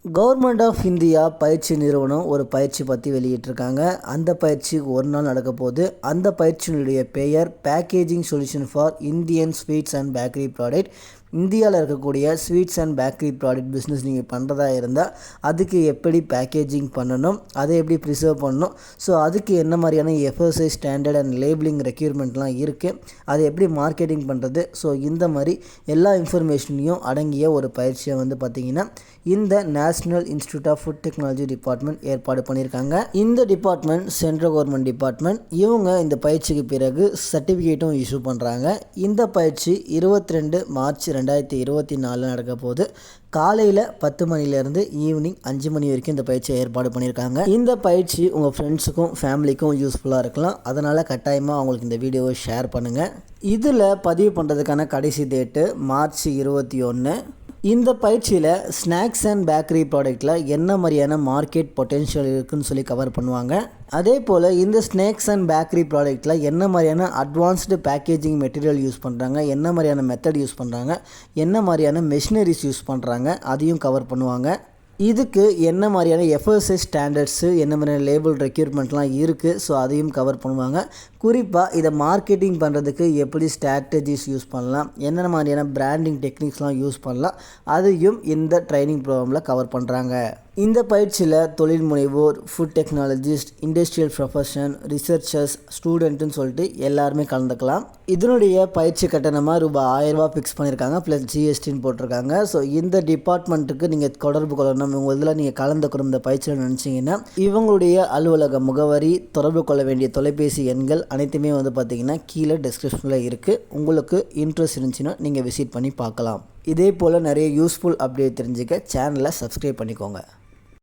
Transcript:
Government of India பயிற்சி நிறுவனம் ஒரு பயிற்சி பற்றி வெளியிட்டிருக்காங்க. அந்த பயிற்சி ஒரு நாள் நடக்க போகுது. அந்த பயிற்சியினுடைய பெயர் packaging solution for Indian sweets and bakery product. இந்தியாவில் இருக்கக்கூடிய sweets and bakery product business நீங்கள் பண்ணுறதா இருந்தால் அதுக்கு எப்படி பேக்கேஜிங் பண்ணணும், அதை எப்படி ப்ரிசர்வ் பண்ணணும், ஸோ அதுக்கு என்ன மாதிரியான FSSAI ஸ்டாண்டர்ட் அண்ட் லேபிளிங் ரெக்யூர்மெண்ட்லாம் இருக்குது, அதை எப்படி மார்க்கெட்டிங் பண்ணுறது, ஸோ இந்த மாதிரி எல்லா இன்ஃபர்மேஷனையும் அடங்கிய ஒரு பயிற்சியை பார்த்திங்கன்னா இந்த national institute of food technology department ஏற்பாடு பண்ணியிருக்காங்க. இந்த டிபார்ட்மெண்ட் சென்ட்ரல் கவர்மெண்ட் டிபார்ட்மெண்ட். இவங்க இந்த பயிற்சிக்கு பிறகு சர்டிஃபிகேட்டும் இஷ்யூ பண்ணுறாங்க. இந்த பயிற்சி 22 மார்ச் 2024 நடக்க போது. காலையில் 10 மணிலேருந்து ஈவினிங் 5 மணி வரைக்கும் இந்த பயிற்சியை ஏற்பாடு பண்ணியிருக்காங்க. இந்த பயிற்சி உங்கள் ஃப்ரெண்ட்ஸுக்கும் ஃபேமிலிக்கும் யூஸ்ஃபுல்லாக இருக்கலாம். அதனால் கட்டாயமாக அவங்களுக்கு இந்த வீடியோவை ஷேர் பண்ணுங்கள். இதில் பதிவு பண்ணுறதுக்கான கடைசி டேட்டு மார்ச் 21. இந்த பயிற்சியில் ஸ்நாக்ஸ் அண்ட் பேக்கரி ப்ராடக்ட்டில் என்ன மாதிரியான மார்க்கெட் பொட்டென்ஷியல் இருக்குதுன்னு சொல்லி கவர் பண்ணுவாங்க. அதே போல் இந்த ஸ்நாக்ஸ் அண்ட் பேக்கரி ப்ராடக்ட்டில் என்ன மாதிரியான அட்வான்ஸ்டு பேக்கேஜிங் மெட்டீரியல் யூஸ் பண்ணுறாங்க, என்ன மாதிரியான மெத்தட் யூஸ் பண்ணுறாங்க, என்ன மாதிரியான மெஷினரிஸ் யூஸ் பண்ணுறாங்க, அதையும் கவர் பண்ணுவாங்க. இதுக்கு என்ன மாதிரியான FSSAI ஸ்டாண்டர்ட்ஸு, என்ன மாதிரியான லேபிள் ரெக்யூர்மெண்ட்லாம் இருக்குது, ஸோ அதையும் கவர் பண்ணுவாங்க. குறிப்பாக இதை மார்க்கெட்டிங் பண்ணுறதுக்கு எப்படி ஸ்ட்ராட்டஜிஸ் யூஸ் பண்ணலாம், என்னென்ன மாதிரியான பிராண்டிங் டெக்னிக்ஸ்லாம் யூஸ் பண்ணலாம், அதையும் இந்த ட்ரைனிங் ப்ரோக்ராமில் கவர் பண்ணுறாங்க. இந்த பயிற்சியில் தொழில் முனைவோர், food technologist, industrial profession, researchers, ஸ்டூடெண்ட்டுன்னு சொல்லிட்டு எல்லாருமே கலந்துக்கலாம். இதனுடைய பயிற்சி கட்டணமாக ₹1000 ஃபிக்ஸ் பண்ணியிருக்காங்க, ப்ளஸ் GSTன்னு போட்டிருக்காங்க. ஸோ இந்த டிபார்ட்மெண்ட்டுக்கு நீங்கள் தொடர்பு கொள்ளணும், உங்கள் இதில் நீங்கள் கலந்துக்கணும் இந்த பயிற்சியில் நினச்சிங்கன்னா இவங்களுடைய அலுவலக முகவரி, தொடர்பு கொள்ள வேண்டிய தொலைபேசி எண்கள் அனைத்துமே பார்த்திங்கன்னா கீழே டிஸ்கிரிப்ஷனில் இருக்குது. உங்களுக்கு இன்ட்ரெஸ்ட் இருந்துச்சுன்னா நீங்கள் விசிட் பண்ணி பார்க்கலாம். இதே போல் நிறைய யூஸ்ஃபுல் அப்டேட் தெரிஞ்சுக்க சேனலை சப்ஸ்கிரைப் பண்ணிக்கோங்க.